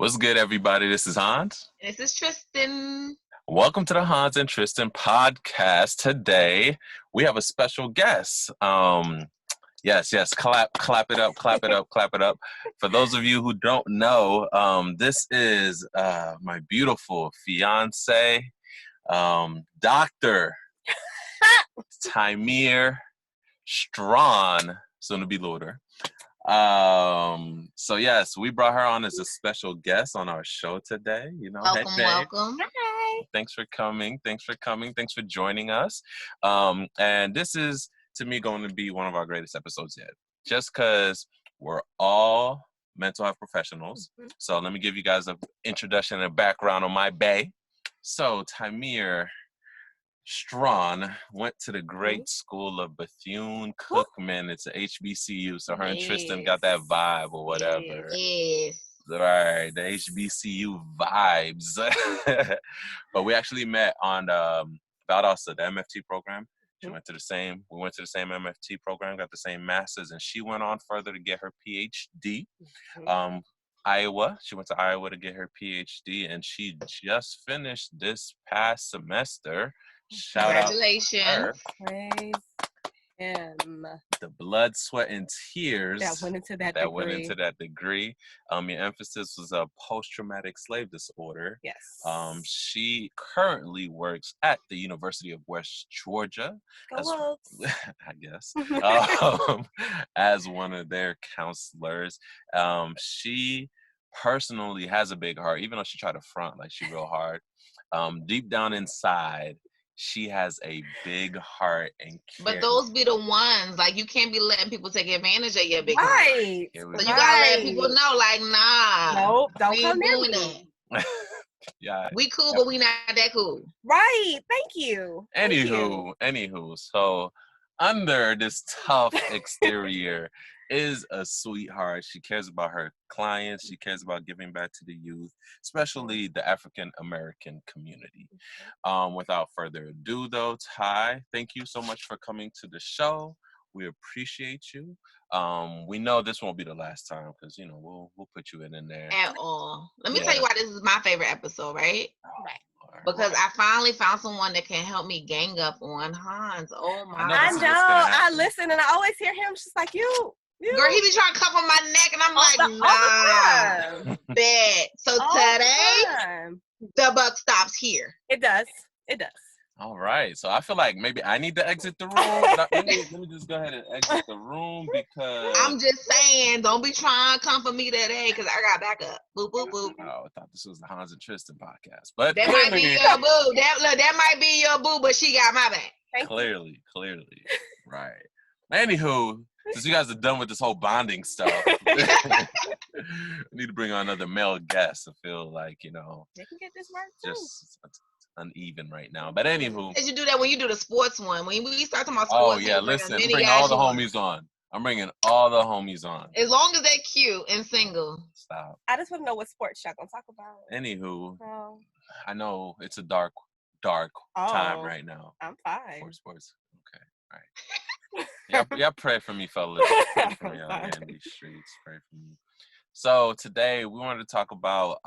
What's good, everybody? This is Hans. This is Tristan. Welcome to the Hans and Tristan podcast. Today, we have a special guest. Yes, clap it up, clap it up, clap it up. For those of you who don't know, this is my beautiful fiance, Dr. Tymere Strawn, soon to be Lauder. So yes, we brought her on as a special guest on our show today. Welcome, hey, welcome. Hi. Thanks for coming. Thanks for joining us. And this is, to me, going to be one of our greatest episodes yet. Just because we're all mental health professionals. So let me give you guys an introduction and a background on my bae. So Tymere Strawn went to the great school of Bethune-Cookman. It's a HBCU. So her and Tristan got that vibe or whatever. Yes. All right, the HBCU vibes. But we actually met on Valdosta, the MFT program. We went to the same MFT program, got the same masters, and she went on further to get her PhD. Iowa. She went to Iowa to get her PhD, and she just finished this past semester. Congratulations. Shout out to her. Praise him. The blood, sweat, and tears that went into that degree. Your emphasis was post-traumatic slave disorder. Yes. She currently works at the University of West Georgia, I guess, as one of their counselors. She personally has a big heart, even though she tried to front like she real hard. Deep down inside, she has a big heart and care. But those be the ones, like, you can't be letting people take advantage of your big heart. Right. So you gotta let people know, like, nah. Nope, don't come near me. Yeah. We cool, but we not that cool. Right. Thank you. Anywho, so under this tough exterior is a sweetheart. She cares about her clients. She cares about giving back to the youth, especially the African American community. Without further ado, though, Ty, thank you so much for coming to the show. We appreciate you. We know this won't be the last time because we'll put you in there at all. Let me tell you why this is my favorite episode, right? Right. Because I finally found someone that can help me gang up on Hans. Oh my! I know. I listen and I always hear him. She's like, you. Girl, he be trying to cuff on my neck, and I'm like, nah, bad. So today, the buck stops here. It does. All right. So I feel like maybe I need to exit the room. Let me just go ahead and exit the room because I'm just saying, don't be trying to come for me today because I got backup. Boop, boop, boop. Oh, I thought this was the Hans and Tristan podcast. But that might be your boo. That might be your boo, but she got my back. Clearly. Right. Anywho, since you guys are done with this whole bonding stuff, we need to bring on another male guest. I feel like, they can get this work too. Just uneven right now. But anywho. You do that when you do the sports one. When we start talking about sports. Oh, yeah, listen. Bring all the homies on. I'm bringing all the homies on. As long as they're cute and single. Stop. I just want to know what sports y'all gonna talk about. Anywho, I know it's a dark time right now. I'm fine. For sports. Okay. All right. Y'all pray for me, fellas. Pray for me out here in these streets. Pray for me. So today we wanted to talk about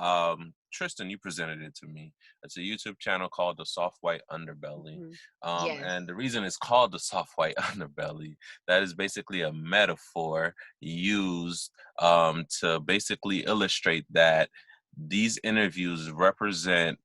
Tristan. You presented it to me. It's a YouTube channel called The Soft White Underbelly. And the reason it's called The Soft White Underbelly, that is basically a metaphor used to basically illustrate that these interviews represent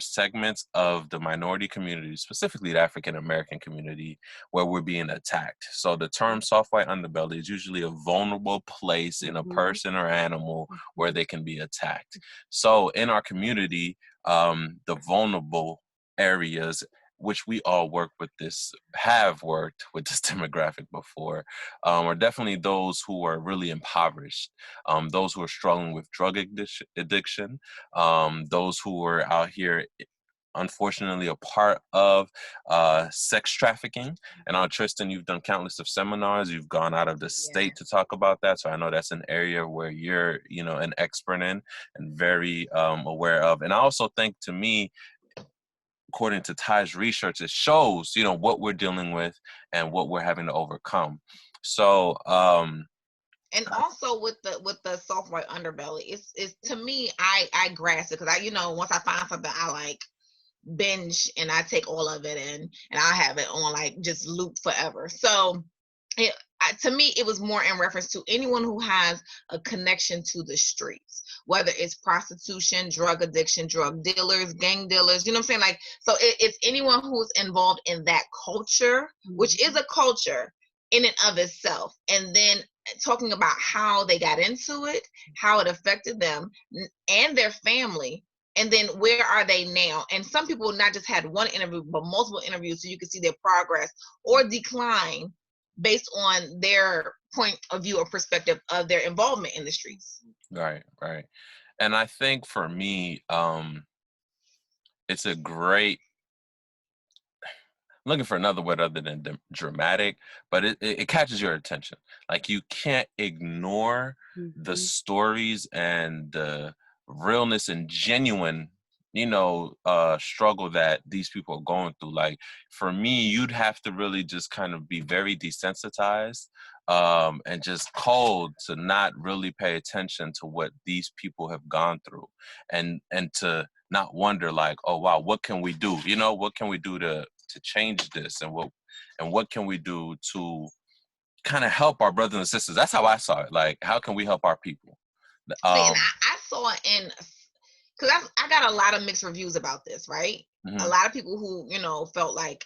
segments of the minority community, specifically the African American community, where we're being attacked. So the term soft white underbelly is usually a vulnerable place in a person or animal where they can be attacked. So in our community, the vulnerable areas, which we all have worked with this demographic before, are definitely those who are really impoverished, those who are struggling with drug addiction, those who are out here, unfortunately, a part of sex trafficking. And Tristan, you've done countless of seminars. You've gone out of the state to talk about that. So I know that's an area where you're, an expert in and very aware of. And I also think, to me, according to Ty's research, it shows, what we're dealing with and what we're having to overcome. So And also with the soft white underbelly, it's to me, I grasp it because once I find something I like, binge and I take all of it and I have it on like just loop forever. So to me, it was more in reference to anyone who has a connection to the streets, whether it's prostitution, drug addiction, drug dealers, gang dealers, you know what I'm saying? Like, so it's anyone who's involved in that culture, which is a culture in and of itself. And then talking about how they got into it, how it affected them and their family. And then where are they now? And some people not just had one interview, but multiple interviews so you can see their progress or decline based on their point of view or perspective of their involvement in the streets. Right. And I think for me, it's a great, I'm looking for another word other than dramatic, but it catches your attention. Like, you can't ignore the stories and the realness and genuine struggle that these people are going through. Like, for me, you'd have to really just kind of be very desensitized and just cold to not really pay attention to what these people have gone through, and to not wonder, like, oh wow, what can we do? What can we do to change this, and what can we do to kind of help our brothers and sisters? That's how I saw it. Like, how can we help our people? See, and I saw it in, because I got a lot of mixed reviews about this, right? A lot of people who, felt like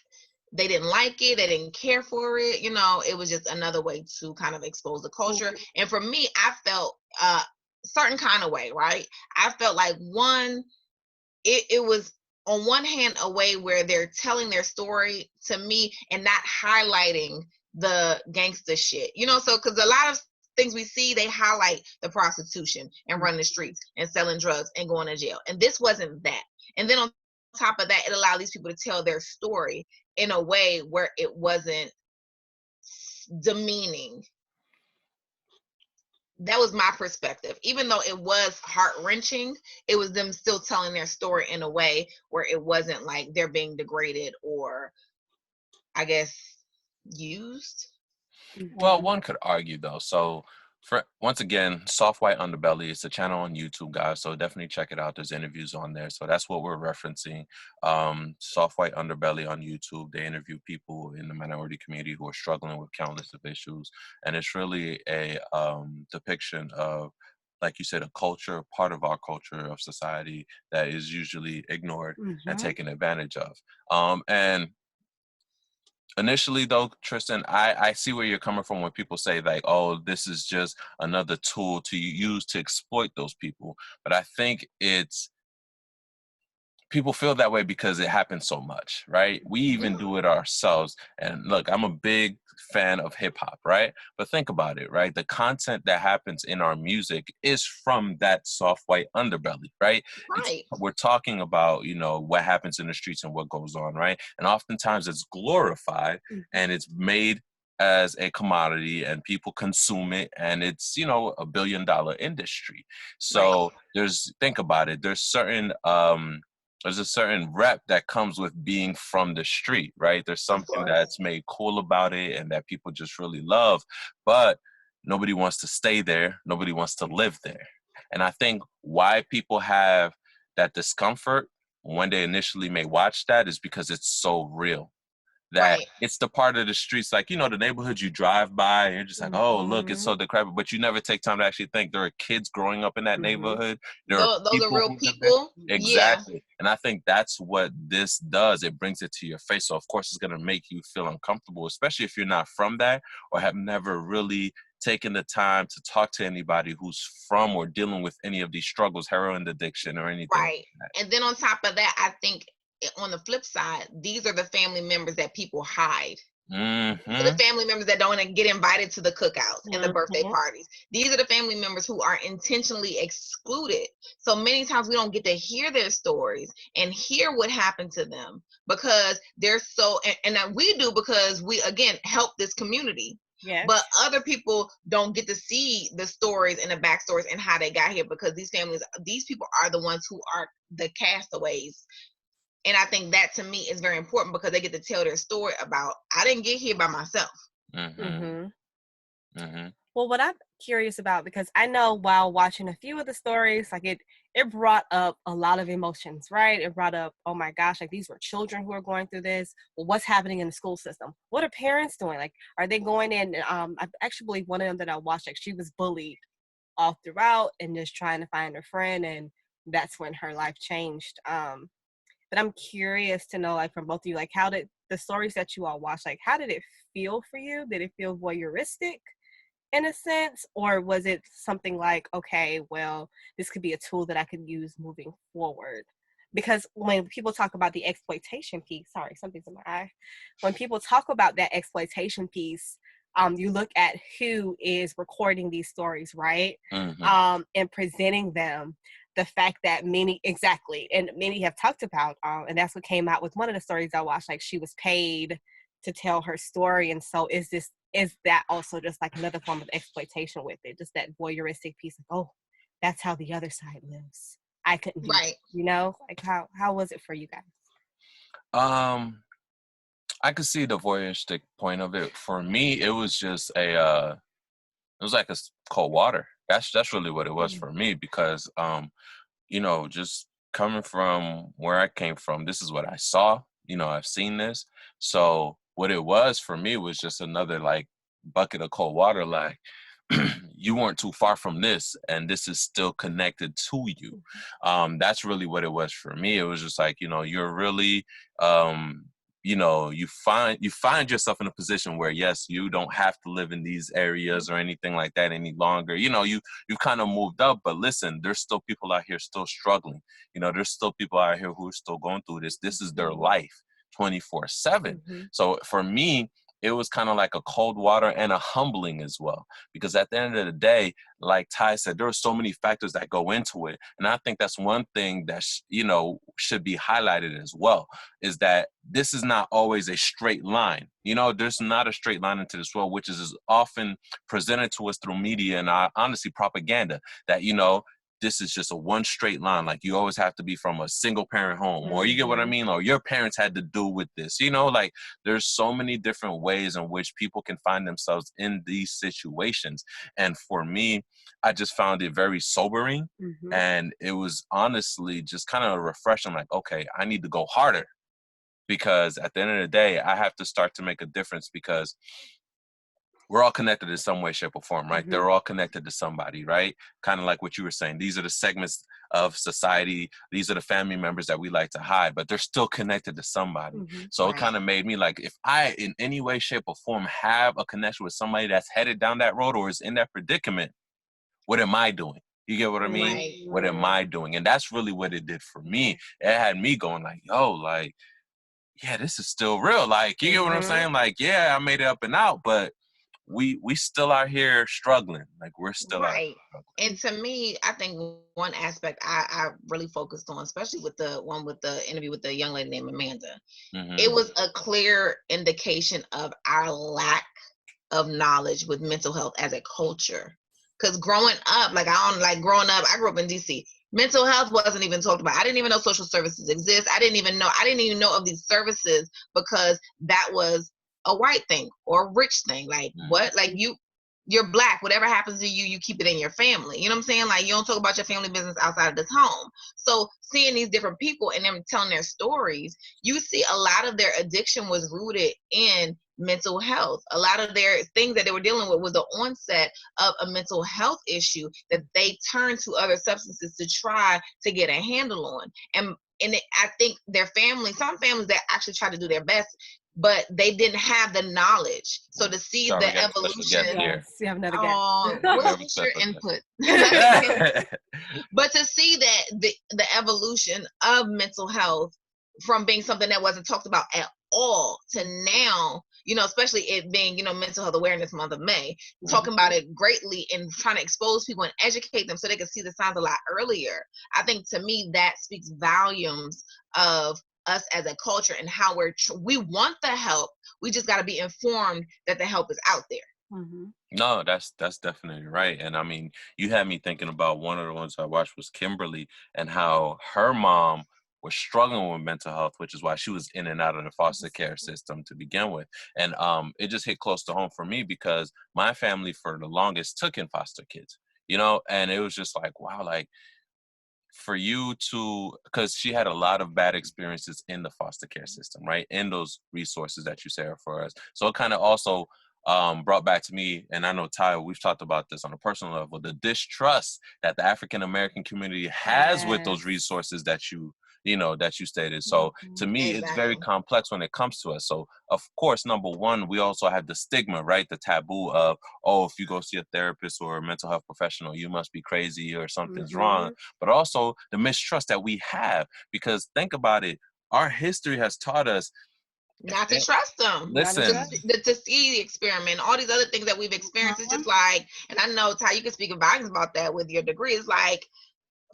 they didn't like it, they didn't care for it, it was just another way to kind of expose the culture. And for me, I felt a certain kind of way, right? I felt like it was on one hand a way where they're telling their story to me and not highlighting the gangster shit, so because a lot of things we see, they highlight the prostitution and running the streets and selling drugs and going to jail. And this wasn't that. And then on top of that, it allowed these people to tell their story in a way where it wasn't demeaning. That was my perspective. Even though it was heart-wrenching, it was them still telling their story in a way where it wasn't like they're being degraded or, I guess, used. Well, one could argue though. So, once again, Soft White Underbelly is a channel on YouTube, guys. So definitely check it out. There's interviews on there. So that's what we're referencing. Soft White Underbelly on YouTube. They interview people in the minority community who are struggling with countless of issues, and it's really a depiction of, like you said, a culture, part of our culture of society that is usually ignored and taken advantage of. And initially though, Tristan, I see where you're coming from when people say like, oh, this is just another tool to use to exploit those people. But I think people feel that way because it happens so much, right? We even do it ourselves. And look, I'm a big fan of hip hop, right? But think about it, right? The content that happens in our music is from that soft white underbelly, right? Right. We're talking about, what happens in the streets and what goes on, right? And oftentimes it's glorified and it's made as a commodity and people consume it, and it's, a $1 billion industry. So think about it. There's a certain rep that comes with being from the street, right? There's something that's made cool about it and that people just really love, but nobody wants to stay there. Nobody wants to live there. And I think why people have that discomfort when they initially may watch that is because it's so real. That it's the part of the streets, like, the neighborhood you drive by and you're just like, oh, look, it's so decrepit, but you never take time to actually think there are kids growing up in that neighborhood. There are those are real people. Exactly. Yeah. And I think that's what this does. It brings it to your face. So of course it's going to make you feel uncomfortable, especially if you're not from that or have never really taken the time to talk to anybody who's from or dealing with any of these struggles, heroin addiction or anything. Right. Like and then on top of that, I think on the flip side, these are the family members that people hide. These are the family members that don't get invited to the cookouts and the birthday parties. These are the family members who are intentionally excluded. So many times we don't get to hear their stories and hear what happened to them because they're so, and we do because we, again, help this community. Yes. But other people don't get to see the stories and the backstories and how they got here because these people are the ones who are the castaways. And I think that to me is very important because they get to tell their story about, I didn't get here by myself. Well, what I'm curious about, because I know while watching a few of the stories, like it brought up a lot of emotions, right? It brought up, oh my gosh, like these were children who are going through this. Well, what's happening in the school system? What are parents doing? Like, are they going in? I actually believe one of them that I watched, like she was bullied all throughout and just trying to find her friend, and that's when her life changed. But I'm curious to know, like, from both of you, like, how did the stories that you all watched, like, how did it feel for you? Did it feel voyeuristic in a sense, or was it something like, okay, well, this could be a tool that I could use moving forward? Because when people talk about the exploitation piece, sorry, something's in my eye. When people talk about that exploitation piece, you look at who is recording these stories, right? And presenting them. The fact that many, exactly, and many have talked about, and that's what came out with one of the stories I watched, like she was paid to tell her story. And so is that also just like another form of exploitation with it? Just that voyeuristic piece of, oh, that's how the other side lives. I couldn't do Right. that, like how was it for you guys? I could see the voyeuristic point of it. For me, it was just it was like cold water. That's really what it was for me, because just coming from where I came from, this is what I saw. I've seen this. So what it was for me was just another like bucket of cold water. Like, you weren't too far from this, and this is still connected to you. That's really what it was for me. It was just like, you're really, you find yourself in a position where, yes, you don't have to live in these areas or anything like that any longer. You've kind of moved up, but listen, there's still people out here still struggling. There's still people out here who are still going through this. This is their life 24/7. So for me, it was kind of like a cold water and a humbling as well, because at the end of the day, like Ty said, there are so many factors that go into it. And I think that's one thing that, should be highlighted as well, is that this is not always a straight line. There's not a straight line into this world, which is often presented to us through media and honestly propaganda, that, this is just a one straight line. Like, you always have to be from a single parent home, or you get what I mean? Or your parents had to do with this, like there's so many different ways in which people can find themselves in these situations. And for me, I just found it very sobering. And it was honestly just kind of refreshing. Like, okay, I need to go harder, because at the end of the day, I have to start to make a difference, because we're all connected in some way, shape, or form, right? They're all connected to somebody, right? Kind of like what you were saying. These are the segments of society. These are the family members that we like to hide, but they're still connected to somebody. So it kind of made me like, if I, in any way, shape, or form, have a connection with somebody that's headed down that road or is in that predicament, what am I doing? You get what I mean? Right. What am I doing? And that's really what it did for me. It had me going like, yo, like, yeah, this is still real. Like, you get what I'm saying? Like, yeah, I made it up and out, but we still out here struggling. Like, we're still out here struggling. And to me, I think one aspect I really focused on, especially with the one with the interview with the young lady named Amanda, it was a clear indication of our lack of knowledge with mental health as a culture. Because growing up, I grew up in DC. Mental health wasn't even talked about. I didn't even know social services exist. I didn't even know of these services, because that was a white thing or a rich thing. Like, what? Like, you're Black. Whatever happens to you, you keep it in your family. You know what I'm saying? Like, you don't talk about your family business outside of this home. So seeing these different people and them telling their stories, you see a lot of their addiction was rooted in mental health. A lot of their things that they were dealing with was the onset of a mental health issue that they turned to other substances to try to get a handle on. I think some families that actually try to do their best, but they didn't have the knowledge. So to see the evolution, Yes, you have another what's your input? But to see that the evolution of mental health from being something that wasn't talked about at all to now, especially it being, Mental Health Awareness Month of May, talking about it greatly and trying to expose people and educate them so they can see the signs a lot earlier. I think, to me, that speaks volumes of us as a culture and how we want the help. We just got to be informed that the help is out there. No, that's definitely right. And I mean, you had me thinking about one of the ones I watched was Kimberly, and how her mom were struggling with mental health, which is why she was in and out of the foster care system to begin with. And it just hit close to home for me because my family for the longest took in foster kids, and it was just like, wow, like for you to, because she had a lot of bad experiences in the foster care system, right? In those resources that you share for us. So it kind of also brought back to me, and I know Ty, we've talked about this on a personal level, the distrust that the African American community has with those resources that that you stated. So to me, it's very complex when it comes to us. So of course, number one, we also have the stigma, right? The taboo of, oh, if you go see a therapist or a mental health professional, you must be crazy or something's wrong. But also the mistrust that we have, because think about it, our history has taught us not to trust them. Listen, to see the experiment, all these other things that we've experienced. It's just like, and I know Ty, you can speak volumes about that with your degree. It's like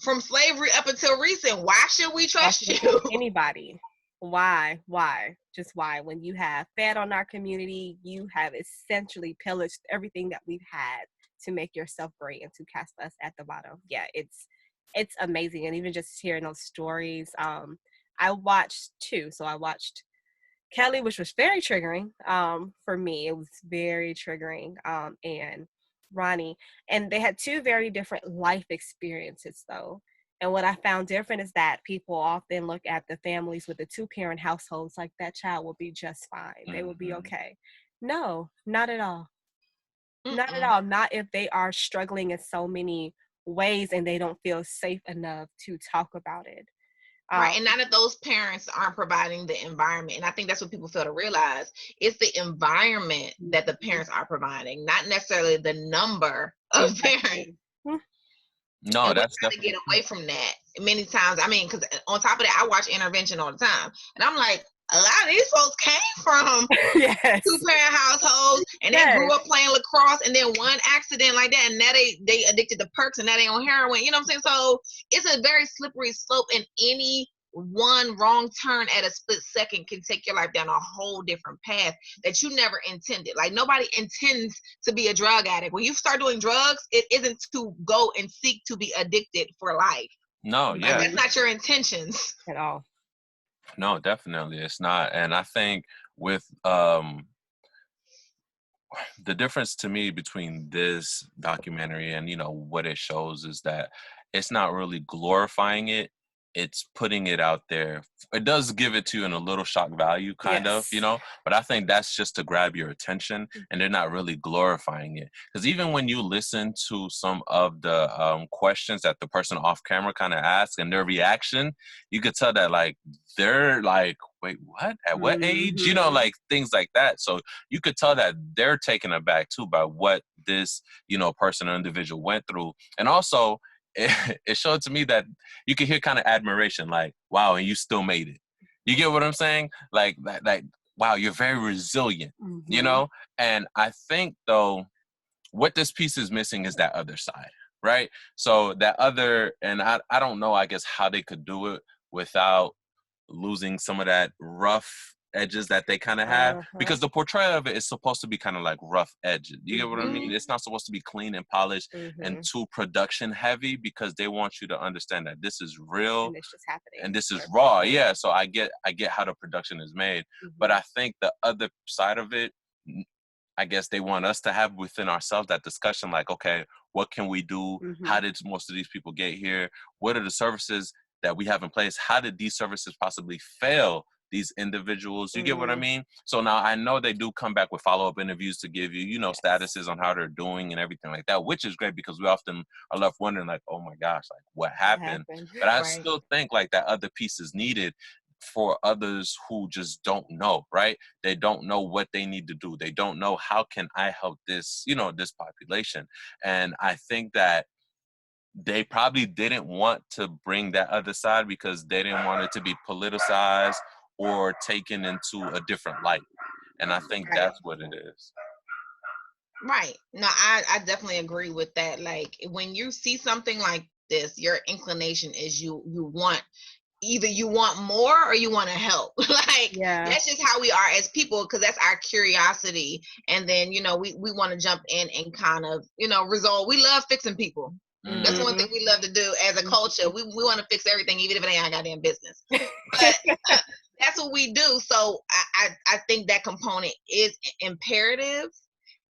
from slavery up until recent. Why should we trust you? Anybody? Why? Just why? When you have fed on our community, you have essentially pillaged everything that we've had to make yourself great and to cast us at the bottom. Yeah, it's amazing. And even just hearing those stories, I watched two. So I watched Kelly, which was very triggering for me. It was very triggering. And Ronnie. And they had two very different life experiences, though. And what I found different is that people often look at the families with the two-parent households like that child will be just fine. They will be okay. No, not at all. Not at all. Not if they are struggling in so many ways and they don't feel safe enough to talk about it. Right, and not if those parents aren't providing the environment. And I think that's what people fail to realize. It's the environment that the parents are providing, not necessarily the number of parents. No, and that's we try to get away from that many times. I mean, because on top of that, I watch intervention all the time, and I'm like, a lot of these folks came from two-parent households, and they grew up playing lacrosse, and then one accident like that, and now they addicted to perks, and now they on heroin. You know what I'm saying? So it's a very slippery slope, and any one wrong turn at a split second can take your life down a whole different path that you never intended. Like, nobody intends to be a drug addict. When you start doing drugs, it isn't to go and seek to be addicted for life. No, yeah. Like, that's not your intentions at all. No, definitely it's not. And I think with the difference to me between this documentary and what it shows is that it's not really glorifying it, it's putting it out there. It does give it to you in a little shock value kind of, but I think that's just to grab your attention, and they're not really glorifying it. Because even when you listen to some of the questions that the person off camera kind of asks and their reaction, you could tell that like they're like, wait, what? At what age? Like things like that. So you could tell that they're taken aback too by what this, person or individual went through. And also it showed to me that you could hear kind of admiration, like, wow, and you still made it. You get what I'm saying? Like, wow, you're very resilient, And I think, though, what this piece is missing is that other side, right? So that other, and I don't know, I guess, how they could do it without losing some of that rough edges that they kind of have, because the portrayal of it is supposed to be kind of like rough edges. You get what I mean? It's not supposed to be clean and polished and too production heavy, because they want you to understand that this is real and it's just happening and this is raw. Yeah, so I get how the production is made, but I think the other side of it, I guess they want us to have within ourselves that discussion, like, okay, what can we do? How did most of these people get here? What are the services that we have in place? How did these services possibly fail these individuals? You get what I mean? So now I know they do come back with follow-up interviews to give you, statuses on how they're doing and everything like that, which is great, because we often are left wondering, like, oh my gosh, like what happened? But I still think like that other piece is needed for others who just don't know, right? They don't know what they need to do. They don't know, how can I help this, this population? And I think that they probably didn't want to bring that other side because they didn't want it to be politicized or taken into a different light. And I think that's what it is. Right. No, I definitely agree with that. Like, when you see something like this, your inclination is you want, either you want more or you want to help. Like, that's just how we are as people, because that's our curiosity. And then, we want to jump in and kind of, resolve. We love fixing people. That's one thing we love to do as a culture. We want to fix everything, even if it ain't our goddamn business. But that's what we do. So I think that component is imperative,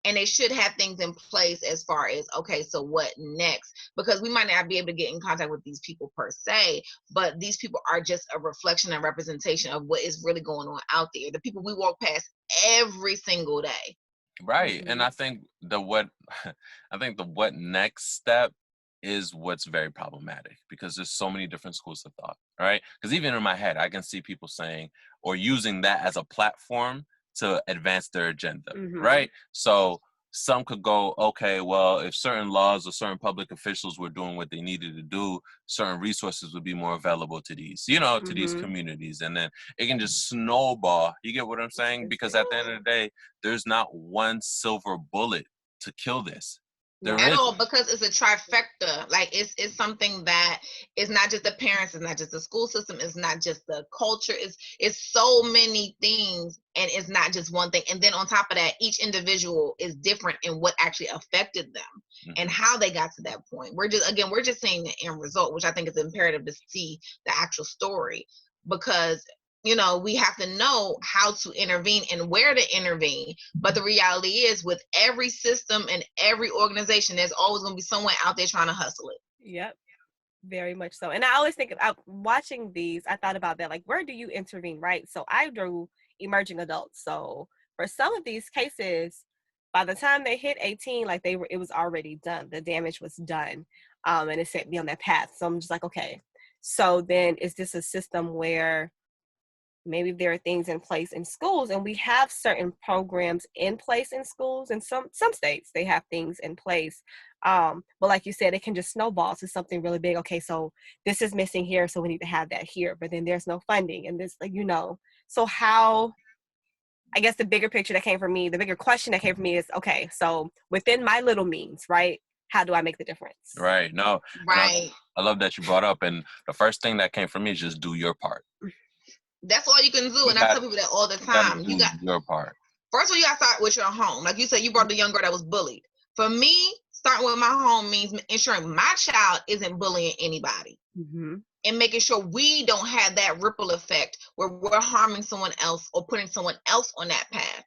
and they should have things in place as far as, okay, so what next? Because we might not be able to get in contact with these people per se, but these people are just a reflection and representation of what is really going on out there. The people we walk past every single day. Right. And I think the what next step is what's very problematic, because there's so many different schools of thought, right? Because even in my head, I can see people saying or using that as a platform to advance their agenda, right? So some could go, okay, well, if certain laws or certain public officials were doing what they needed to do, certain resources would be more available to these, to these communities. And then it can just snowball. You get what I'm saying? Because at the end of the day, there's not one silver bullet to kill this. At all, because it's a trifecta. Like it's something that is not just the parents, it's not just the school system, it's not just the culture, it's so many things, and it's not just one thing. And then on top of that, each individual is different in what actually affected them and how they got to that point. We're just seeing the end result, which I think is imperative to see the actual story, because we have to know how to intervene and where to intervene. But the reality is, with every system and every organization, there's always going to be someone out there trying to hustle it. Yep, very much so. And I always think about watching these, I thought about that, like, where do you intervene, right? So I drew emerging adults. So for some of these cases, by the time they hit 18, like it was already done. The damage was done. And it set me on that path. So I'm just like, okay. So then is this a system where maybe there are things in place in schools, and we have certain programs in place in schools, and some states they have things in place, but like you said, it can just snowball to something really big. Okay, so this is missing here, so we need to have that here, but then there's no funding, and this, so how, I guess the bigger picture that came for me, the bigger question that came for me is, okay, so within my little means, right, how do I make the difference? Right. No, right. I love that you brought up, and the first thing that came for me is just do your part. That's all you can do. And I tell people that all the time. You got your part. First of all, you got to start with your home. Like you said, you brought the young girl that was bullied. For me, starting with my home means ensuring my child isn't bullying anybody. And making sure we don't have that ripple effect where we're harming someone else or putting someone else on that path.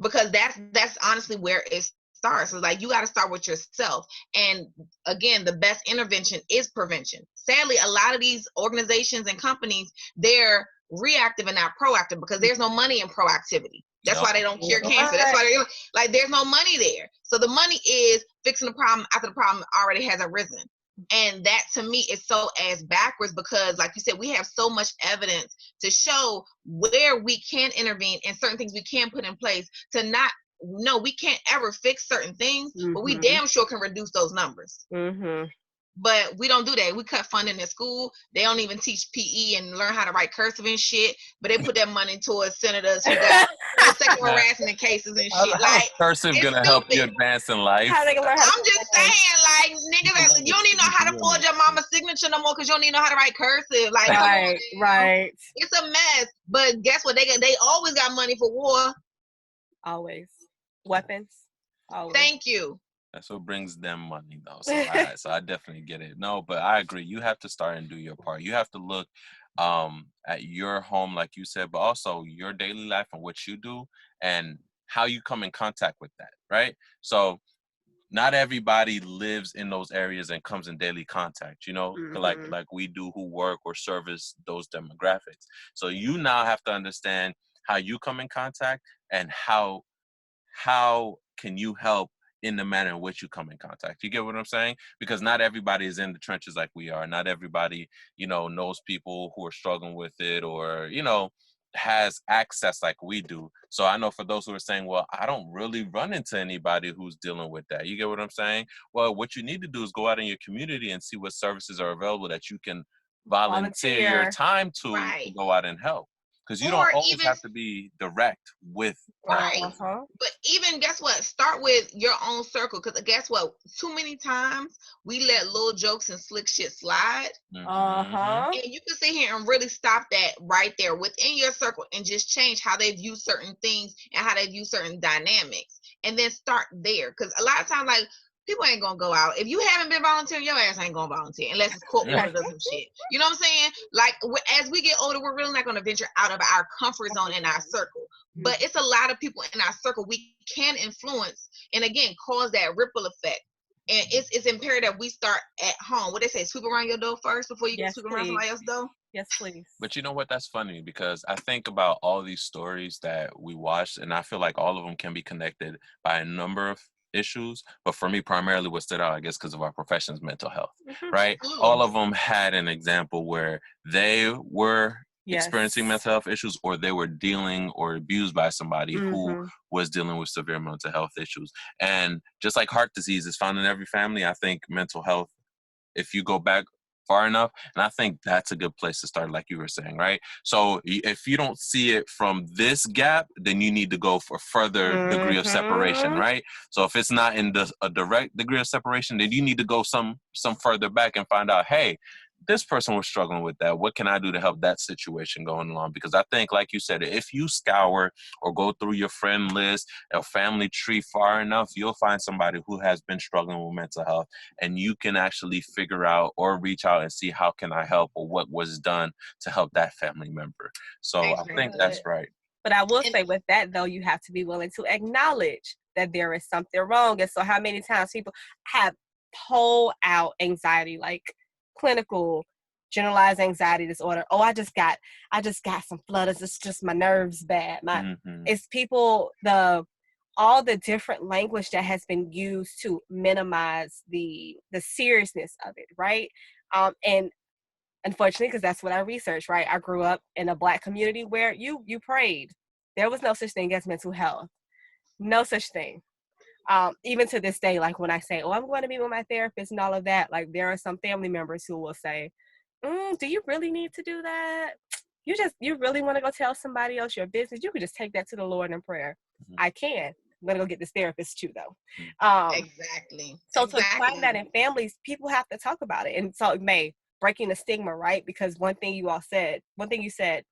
Because that's honestly where it starts. So like, you got to start with yourself. And again, the best intervention is prevention. Sadly, a lot of these organizations and companies, they're reactive and not proactive, because there's no money in proactivity. That's why they don't cure cancer. That's why there's no money there. So the money is fixing the problem after the problem already has arisen. And that to me is so ass backwards, because like you said, we have so much evidence to show where we can intervene and certain things we can put in place to not. No, we can't ever fix certain things, but we damn sure can reduce those numbers. But we don't do that. We cut funding in school. They don't even teach PE and learn how to write cursive and shit. But they put that money towards senators who got sexual harassment cases and shit. Like, cursive gonna help you advance in life. I'm just saying, like, niggas, you don't even know how to forge your mama's signature no more, because you don't even know how to write cursive. Like, right. It's a mess. But guess what? They always got money for war. Always. Weapons. Always. Thank you. That's what brings them money, though. So I definitely get it. No, but I agree. You have to start and do your part. You have to look at your home, like you said, but also your daily life and what you do and how you come in contact with that, right? So not everybody lives in those areas and comes in daily contact, like we do, who work or service those demographics. So you now have to understand how you come in contact and how can you help in the manner in which you come in contact. You get what I'm saying? Because not everybody is in the trenches like we are. Not everybody, knows people who are struggling with it or, has access like we do. So I know for those who are saying, well, I don't really run into anybody who's dealing with that. You get what I'm saying? Well, what you need to do is go out in your community and see what services are available that you can volunteer your time to go out and help. Because you don't always have to be direct with right. But even, guess what? Start with your own circle. Because guess what? Too many times we let little jokes and slick shit slide. And you can sit here and really stop that right there within your circle and just change how they view certain things and how they view certain dynamics. And then start there. Because a lot of times, like, people ain't gonna go out. If you haven't been volunteering, your ass ain't gonna volunteer unless it's court ordered or some shit. You know what I'm saying? Like as we get older, we're really not gonna venture out of our comfort zone in our circle. But it's a lot of people in our circle we can influence, and again, cause that ripple effect. And it's imperative we start at home. What they say, sweep around your door first before you sweep around somebody else's door. Yes, please. But you know what? That's funny because I think about all these stories that we watched, and I feel like all of them can be connected by a number of issues. But for me, primarily what stood out, I guess, because of our profession's mental health, right? All of them had an example where they were experiencing mental health issues, or they were dealing or abused by somebody who was dealing with severe mental health issues. And just like heart disease is found in every family, I think mental health, if you go back far enough, and I think that's a good place to start, like you were saying, right? So if you don't see it from this gap, then you need to go for further degree of separation, right? So if it's not in a direct degree of separation, then you need to go some further back and find out, hey, this person was struggling with that. What can I do to help that situation going along? Because I think, like you said, if you scour or go through your friend list, a family tree far enough, you'll find somebody who has been struggling with mental health, and you can actually figure out or reach out and see how can I help or what was done to help that family member. So I think that's right. But I will say with that, though, you have to be willing to acknowledge that there is something wrong. And so how many times people have pulled out anxiety, like clinical generalized anxiety disorder. Oh, I just got some flutters. It's just my nerves bad. It's people, all the different language that has been used to minimize the seriousness of it, right? And unfortunately, because that's what I researched, right? I grew up in a Black community where you prayed. There was no such thing as mental health. No such thing. Even to this day, like when I say, oh, I'm going to be with my therapist and all of that, like there are some family members who will say, do you really need to do that? You really want to go tell somebody else your business? You could just take that to the Lord in prayer. I can. I'm going to go get this therapist too, though. Exactly. So to find that in families, people have to talk about it. And so breaking the stigma, right? Because one thing you said,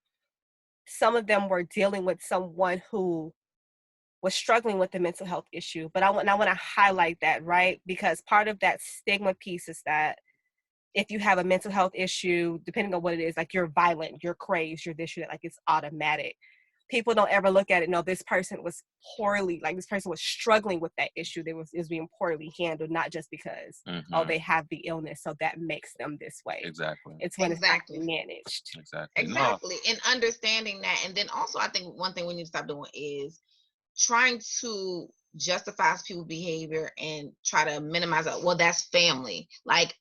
some of them were dealing with someone who was struggling with the mental health issue. But I want to highlight that, right? Because part of that stigma piece is that if you have a mental health issue, depending on what it is, like you're violent, you're crazed, you're this, you're that, like it's automatic. People don't ever look at it. No, this person was poorly, like this person was struggling with that issue. It was being poorly handled, not just because, they have the illness, so that makes them this way. Exactly. It's when it's actually managed. Exactly. And understanding that. And then also, I think one thing we need to stop doing is trying to justify people's behavior and try to minimize it. Well, that's family. Like,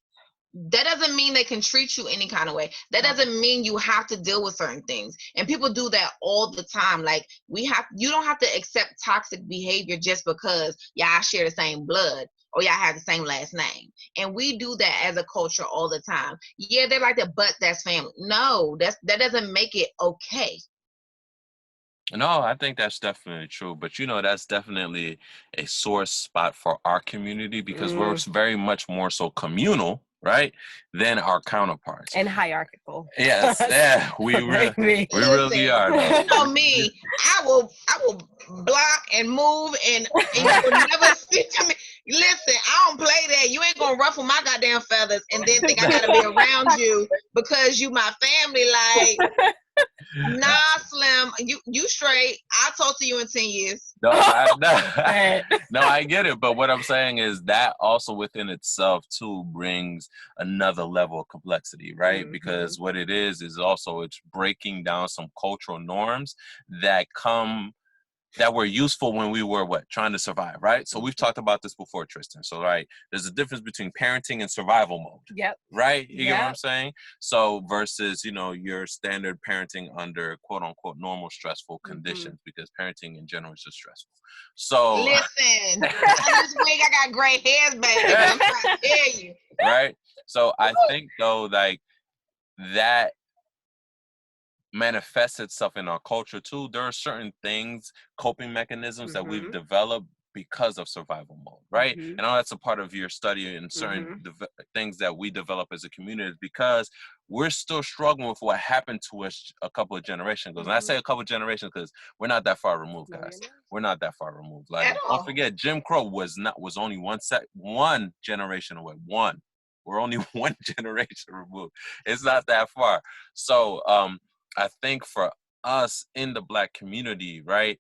that doesn't mean they can treat you any kind of way. That doesn't mean you have to deal with certain things. And people do that all the time. Like you don't have to accept toxic behavior just because y'all share the same blood or y'all have the same last name. And we do that as a culture all the time. Yeah, they're like that, but that's family. No, that doesn't make it okay. No, I think that's definitely true. But, that's definitely a sore spot for our community because we're very much more so communal, right, than our counterparts. And hierarchical. Yes, yeah, we really are. Though. You know me, I will block and move, and you will never speak to me. Listen, I don't play that. You ain't gonna ruffle my goddamn feathers and then think I gotta be around you because you my family. Like, nah, Slim, you straight. I'll talk to you in 10 years. No, I get it. But what I'm saying is that also within itself too brings another level of complexity, right? Because what it is also it's breaking down some cultural norms that were useful when we were trying to survive, right? So we've talked about this before, Tristan. So there's a difference between parenting and survival mode. Yep. Right? You get what I'm saying? So versus, your standard parenting under quote unquote normal stressful conditions, because parenting in general is just stressful. So listen, this week I got gray hairs, baby. I'm trying to tell you. Right? So I think though, like that manifests itself in our culture too. There are certain things, coping mechanisms that we've developed because of survival mode, right? Mhm. And I know that's a part of your study and certain things that we develop as a community because we're still struggling with what happened to us a couple of generations ago. And I say a couple of generations because we're not that far removed, No, guys. you're not. We're not that far removed. Like, At don't all. forget, Jim Crow was only one generation away. One. We're only one generation removed. It's not that far. So I think for us in the Black community, right,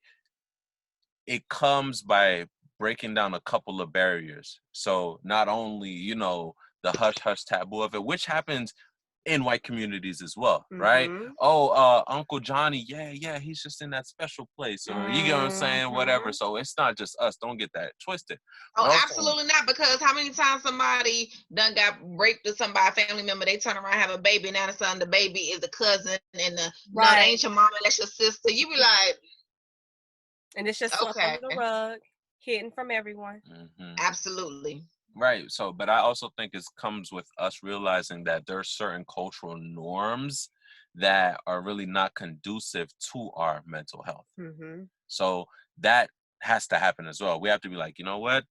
it comes by breaking down a couple of barriers. So not only, the hush hush taboo of it, which happens in white communities as well, right? Mhm. Oh, Uncle Johnny, yeah, he's just in that special place, or you get what I'm saying, whatever. Mhm. So it's not just us. Don't get that twisted. Oh, But also, absolutely not. Because how many times somebody done got raped or somebody, a family member, they turn around, have a baby, and now the son, the baby is the cousin, and no, that ain't your mama, that's your sister. You be like, And it's just swept okay, under the rug, hidden from everyone. absolutely. right. So, but I also think it comes with us realizing that there are certain cultural norms that are really not conducive to our mental health. Mhm. So that has to happen as well. We have to be like, you know what?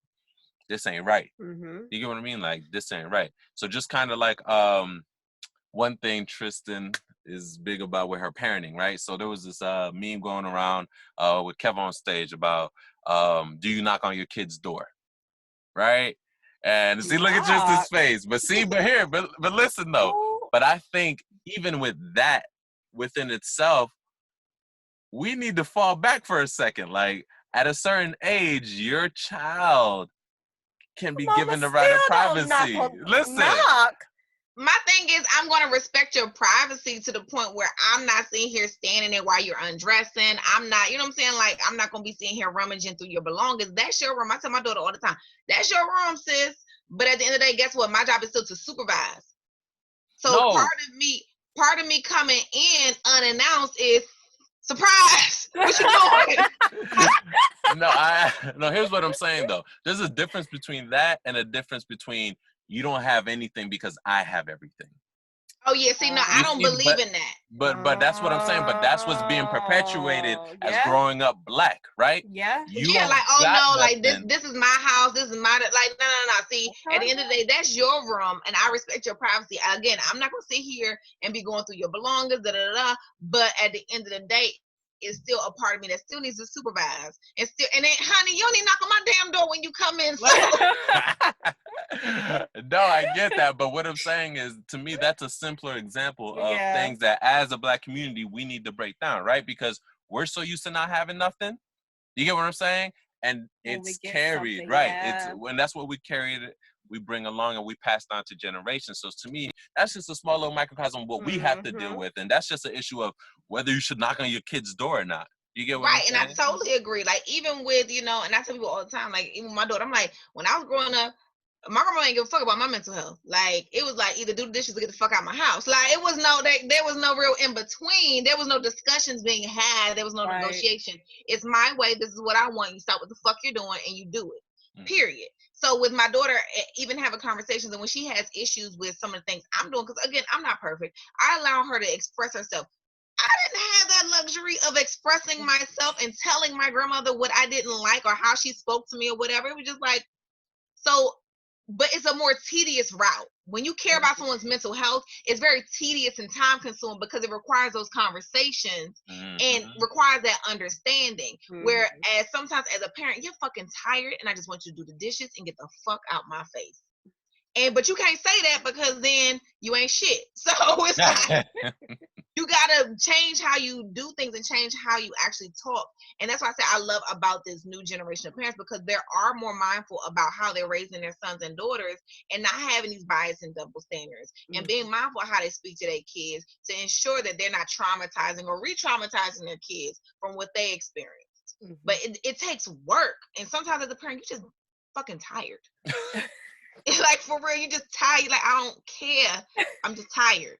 This ain't right. Mhm. You get what I mean? Like, this ain't right. So just kind of like one thing Tristan is big about with her parenting, right? So there was this meme going around with Kev on stage about do you knock on your kid's door? Right? And see, look at Tristan's Knock. face. But listen though. Ooh. But I think even with that within itself, we need to fall back for a second. Like at a certain age, your child can be Mama given the right of still don't knock privacy. on Listen. knock. My thing is, I'm going to respect your privacy to the point where I'm not sitting here standing there while you're undressing. I'm not, you know what I'm saying? Like, I'm not going to be sitting here rummaging through your belongings. That's your room. I tell my daughter all the time, that's your room, sis. But at the end of the day, guess what? My job is still to supervise. So No. part of me coming in unannounced is surprise. What you doing? No, here's what I'm saying though. There's a difference between that and a difference between you don't have anything because I have everything. Oh yeah, see, no, I You don't see, believe in that. but that's what I'm saying. But that's what's being perpetuated as Yeah. growing up Black, right? Yeah. You Yeah, don't like, oh got no, like nothing. this is my house, this is my, like, no. See, at the end of the day, that's your room, and I respect your privacy. Again, I'm not gonna sit here and be going through your belongings, But at the end of the day, it's still a part of me that still needs to supervise, and then, honey, you don't need to knock on my damn door when you come in. So. No, I get that, but what I'm saying is, to me, that's a simpler example of Yeah. things that, as a Black community, we need to break down, right? Because we're so used to not having nothing. You get what I'm saying? And When we it's get carried, something, right? yeah. It's when that's what we carried. We bring along and we pass down to generations. So to me, that's just a small little microcosm of what we have to deal with, and that's just an issue of whether you should knock on your kid's door or not. You get what I'm Right, and I saying? totally agree. Like, even with, and I tell people all the time, like, even my daughter, I'm like, when I was growing up, my grandma ain't give a fuck about my mental health. Like, it was like either do the dishes or get the fuck out of my house. Like, it was there was no real in between. There was no discussions being had. There was no negotiation. It's my way. This is what I want. You stop what the fuck you're doing and you do it. Period. So with my daughter, even having conversations, and when she has issues with some of the things I'm doing, because again, I'm not perfect. I allow her to express herself. I didn't have that luxury of expressing myself and telling my grandmother what I didn't like or how she spoke to me or whatever. It was just like, so, but it's a more tedious route. When you care about someone's mental health, it's very tedious and time consuming because it requires those conversations and requires that understanding. Whereas sometimes as a parent, you're fucking tired and I just want you to do the dishes and get the fuck out my face. But you can't say that because then you ain't shit. So it's like, you gotta change how you do things and change how you actually talk. And that's why I say I love about this new generation of parents, because they are more mindful about how they're raising their sons and daughters and not having these bias and double standards and being mindful of how they speak to their kids to ensure that they're not traumatizing or re-traumatizing their kids from what they experienced. But it takes work. And sometimes as a parent, you're just fucking tired. It's like, for real, you're just tired. Like, I don't care. I'm just tired.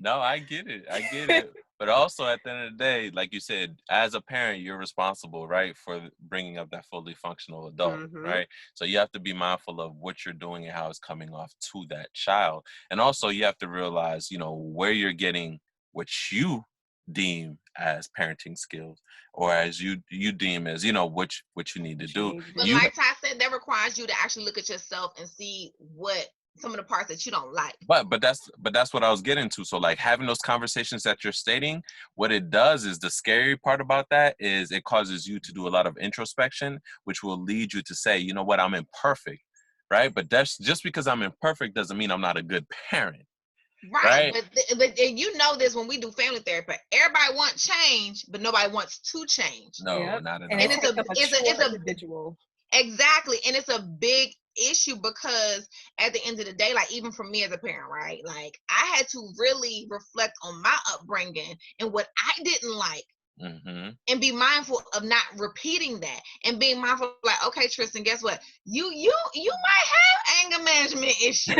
No, I get it. But also at the end of the day, like you said, as a parent, you're responsible, right, for bringing up that fully functional adult, right? So you have to be mindful of what you're doing and how it's coming off to that child. And also you have to realize, where you're getting what you deem as parenting skills, or as you deem as, you know, what you need to do. But You like Ty said, that requires you to actually look at yourself and see what some of the parts that you don't like. but that's what I was getting to. So like having those conversations that you're stating, what it does is, the scary part about that is it causes you to do a lot of introspection, which will lead you to say, you know what, I'm imperfect, right? But that's just because I'm imperfect doesn't mean I'm not a good parent. Right, Right? but you know this when we do family therapy. Everybody wants change, but nobody wants to change. No, not at And all. it And takes a mature it's a individual. exactly, and it's a big issue because at the end of the day, like even for me as a parent, right? Like I had to really reflect on my upbringing and what I didn't like, and be mindful of not repeating that, and being mindful like, okay, Tristan, guess what? You might have anger management issues.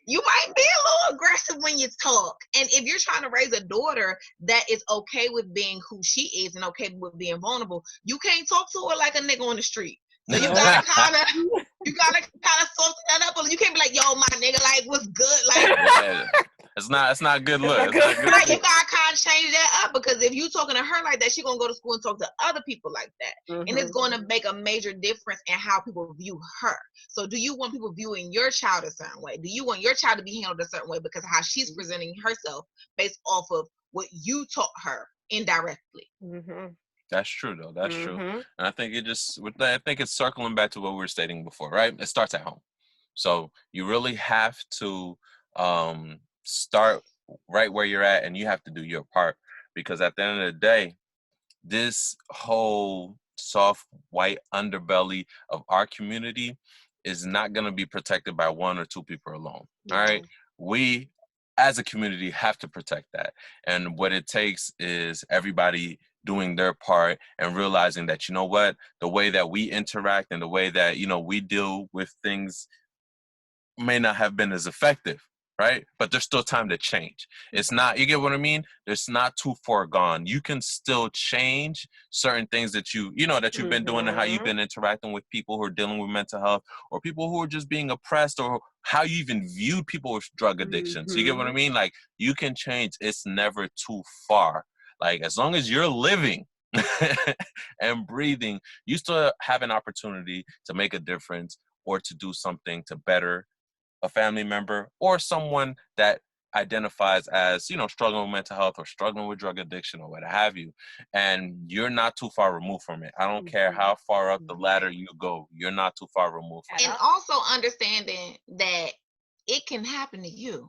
You might be a little aggressive when you talk. And if you're trying to raise a daughter that is okay with being who she is and okay with being vulnerable, you can't talk to her like a nigga on the street. So you gotta kind of soften that up. You can't be like, yo, my nigga, like, what's good? Like, Yeah. It's not good look. It's not good right, you look. gotta kind of change that up, because if you talking to her like that, she's gonna go to school and talk to other people like that, and it's going to make a major difference in how people view her. So, do you want people viewing your child a certain way? Do you want your child to be handled a certain way because of how she's presenting herself based off of what you taught her indirectly? That's true though. That's true. And I think I think it's circling back to what we were stating before, right? It starts at home. So you really have to start right where you're at, and you have to do your part, because at the end of the day, this whole soft white underbelly of our community is not going to be protected by one or two people alone. All right. We as a community have to protect that. And what it takes is everybody doing their part and realizing that, you know what, the way that we interact and the way that, you know, we deal with things may not have been as effective, right? But there's still time to change. It's not, you get what I mean? It's not too far gone. You can still change certain things that that you've been doing, and how you've been interacting with people who are dealing with mental health, or people who are just being oppressed, or how you even view people with drug addictions. You get what I mean? Like, you can change. It's never too far. Like, as long as you're living and breathing, you still have an opportunity to make a difference, or to do something to better a family member or someone that identifies as, struggling with mental health or struggling with drug addiction or what have you. And you're not too far removed from it. I don't care how far up the ladder you go, you're not too far removed from And it. also understanding that it can happen to you.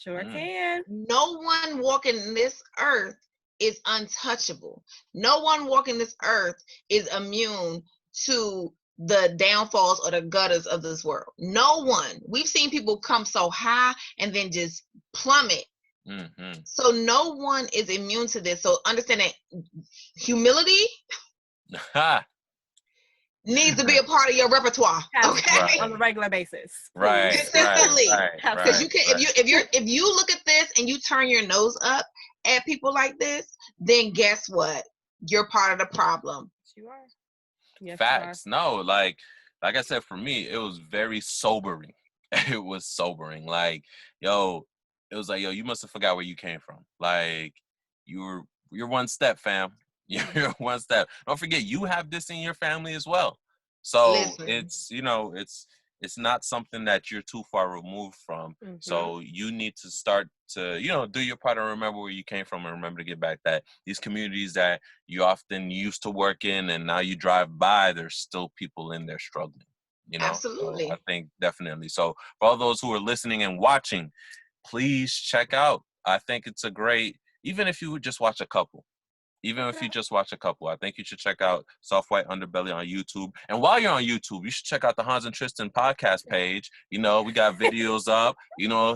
Sure can. No one walking this earth is untouchable. No one walking this earth is immune to the downfalls or the gutters of this world. No one. We've seen people come so high and then just plummet. So no one is immune to this. So understand that humility needs to be a part of your repertoire. Okay, on a regular basis. Right. Consistently. Because you can, if you look at this and you turn your nose up at people like this, then guess what? You're part of the problem. You are. Yes, Facts. No, like I said, for me, it was very sobering. It was sobering. Like, yo, it was like, yo, you must have forgot where you came from. Like, you're one step, fam. You're one step. Don't forget, you have this in your family as well. So Listen. it's not something that you're too far removed from. So you need to start to, do your part and remember where you came from, and remember to get back. That these communities that you often used to work in and now you drive by, there's still people in there struggling. Absolutely. So I think definitely. So for all those who are listening and watching, please check out. I think it's a great, even if you would just watch a couple. Even if you just watch a couple, I think you should check out Soft White Underbelly on YouTube. And while you're on YouTube, you should check out the Hans and Tristan podcast page. We got videos up.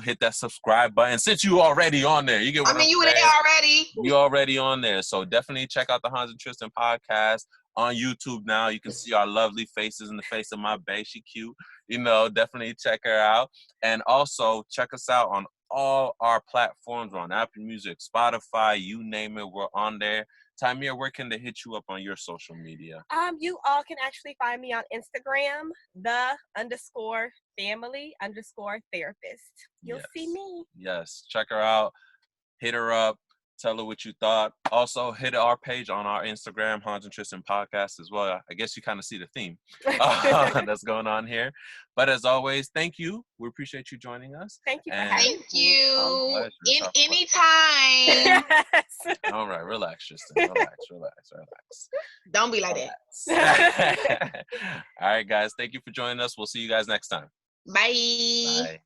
Hit that subscribe button. Since you already on there, you get what I'm saying? You were there already. You already on there. So definitely check out the Hans and Tristan podcast on YouTube now. You can see our lovely faces in the face of my bae. She cute. Definitely check her out. And also check us out on all our platforms. We're on Apple Music, Spotify, you name it, we're on there. Tamir, where can they hit you up on your social media? You all can actually find me on Instagram, _family_therapist. You'll see me. Yes, check her out. Hit her up. Tell her what you thought. Also, hit our page on our Instagram, Hans and Tristan Podcast as well. I guess you kind of see the theme that's going on here. But as always, thank you. We appreciate you joining us. Thank you for And having Thank you. It's our pleasure. Anytime. Yes. All right, relax, Tristan. Relax. Don't be like that. All right, guys. Thank you for joining us. We'll see you guys next time. Bye. Bye.